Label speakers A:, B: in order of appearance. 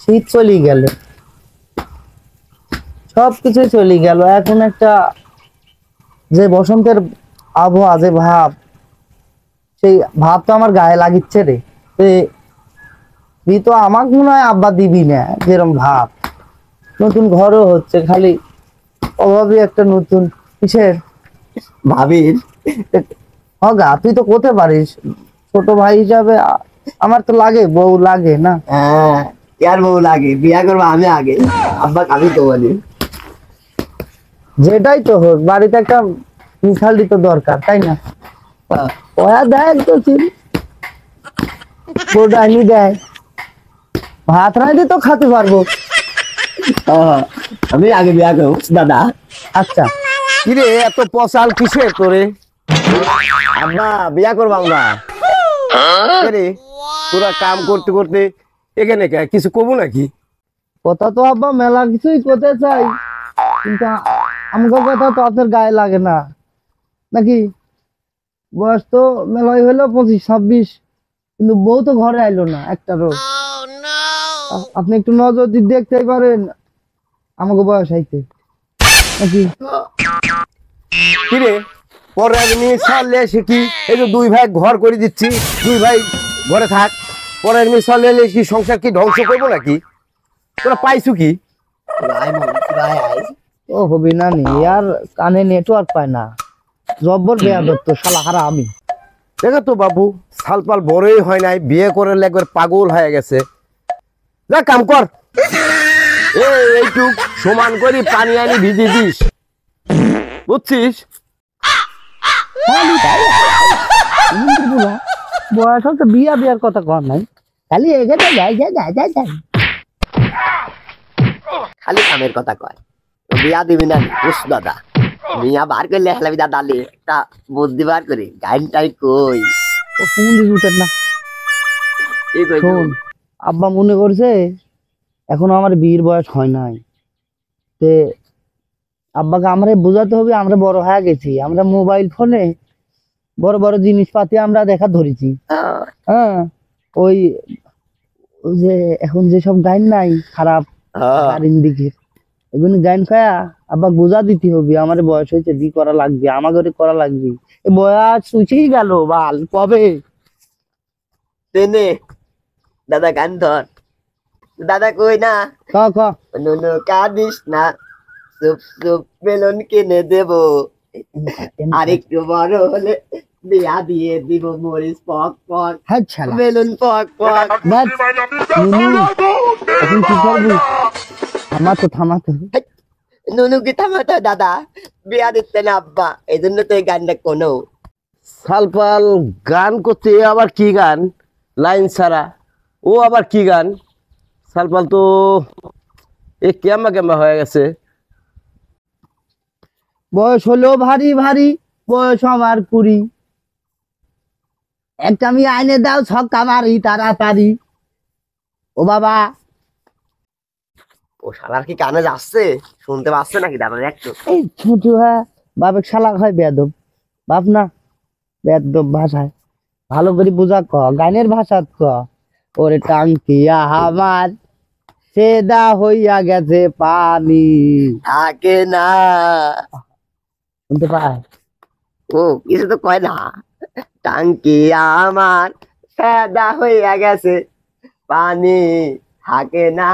A: শীত চলে গেল, সবকিছু চলে গেল। এখন একটা যে বসন্তের আবহাওয়া, যে ভাব, সেই ভাব তো আমার গায়ে লাগিচ্ছে রে। তুই তো আমাকে মনে হয় আব্বা দিবি না, যেরকম ভাব। নতুন ঘরও হচ্ছে, খালি অভাবই একটা নতুন কিসের
B: ভাবির।
A: হগা। তুই তো করতে পারিস ছোট ভাই হিসাবে, আমার তো লাগে, বউ লাগে না?
B: হ্যাঁ, यार বউ লাগে, বিয়া করবো আমি আগে, আব্বা আমি তো বলি।
A: যেটাই তো হোক, বাড়িতে একটা মিশালি তো দরকার, তাই না? ওয়া দেয় তো বউডানি দেয়, ভাত রাঁধে তো খেতে পারবো।
B: আমি আগে বিয়া করবো দাদা।
A: আচ্ছা,
C: কিরে এত পচাল কিসের তোরে?
B: আব্বা বিয়া করবো আমরা।
C: রে তোরা কাম করতে করতে এখানে কিছু কমু নাকি?
A: কথা তো আব্বা মেলা কিছুই করতে চাই, কিন্তু আমাকে কথা তো আপনার গায়ে লাগে না নাকি? বয়স তো মেলাই হলো 25-26, কিন্তু বউ তো ঘরে আইলো না একটারও। আপনি একটু নজর দিয়ে দেখতেই পারেন আমাকে বয়স আইতে নাকি?
C: কিরে পরে আমি চলে এসে কি এই যে দুই ভাই ঘর করে দিচ্ছি, দুই ভাই ঘরে থাক, পরে আমি চলে এলে কি সংসার কি ধ্বংস করবো নাকি? তোরা পাইছু কি?
A: ও হবি না নি আর, কানে নেটওয়ার্ক পায় না, জব্বর বেয়াদব তো শালা হারা আমি।
C: দেখো তো বাবু, সালপাল বড়ই হয় নাই, বিয়ে করে একবার পাগল হয়ে গেছে। যা কাম কর, এইটুক সমান করে পানি আনি ভিজে দিস, বুঝছিস?
A: বয়স তো বিয়া বিয়ার কথা কর নাই, খালি এখানে যাই যাই যাই যাই যাই।
B: খালি কামের কথা কয়, বিয়া দিবি না বুঝ দাদা। মিয়া বার করলে হেলাবি দাদা লে, একটা বুদ্ধি বার করি, গাইনটাই কই।
A: ও ফোন দিয়ে উঠেন না।
B: এই কই
A: শোন, আব্বা মনে করছে এখনো আমার বিয়ের বয়স হয় নাই, তে আব্বাকে আমরা বোঝাতে হবে আমরা বড় হয়ে গেছি, আমরা মোবাইল ফোনে বড় বড় জিনিসপাতি আমরা দেখা ধরেছি। হ্যাঁ, ওই ওই যে এখন যেসব গাইন নাই খারাপ গাড়ির দিকে, এগুলো গাইন খায়া আব্বা বোঝা দিতে হবে আমার বয়স হয়েছে, বি করা লাগবে, আমার ঘরে করা লাগবে। এ বয়স উঠেই গেল বাল, কবে?
B: তেনে দাদা গান ধর, দাদা কই না,
A: ক ক
B: নুনু কাঁদিস না, সুপ সুপ বেলুন কিনে দেবো, আর একটু বড় হলে বিয়া দিয়ে দিব, মরিস পক পক,
A: হ্যাঁ ছালা
B: বেলুন পক পক।
A: বাট নুনু, এখন কি করবি? থামাতো থামাতো।
B: নুনু কি থামাতো দাদা, বিয়া দিতে না আব্বা, এই জন্য তো এই গানটা কোনো।
C: সালপাল গান করতে, এ আবার কি গান? লাইন ছাড়া ও আবার কি গান? সালপাল তো এ কেমা কেমা হয়ে গেছে।
A: বয়স হলো ভারী ভারী, বয়স আমার 20, একটা আমি আইনে দাও ছক্কা মারি তাড়াতাড়ি। ও বাবা,
B: ও শালার কি কানে যাচ্ছে, শুনতে পাচ্ছে নাকি দাদা একটু?
A: এই ছোট হ্যাঁ, বাপের শালা হয় বেয়াদব, বাপ না বেয়াদব ভাষায় ভালো করে বুঝা ক, গানের ভাষা ক। ওরে টাঙ্কিয়া আমার সেদা হইয়া গেছে পানি,
B: থাকে না।
A: শুনতে পায়?
B: ও কিছু তো কয় না, টাঙ্কি আমার সাদা হইয়া গেছে, পানি থাকে না।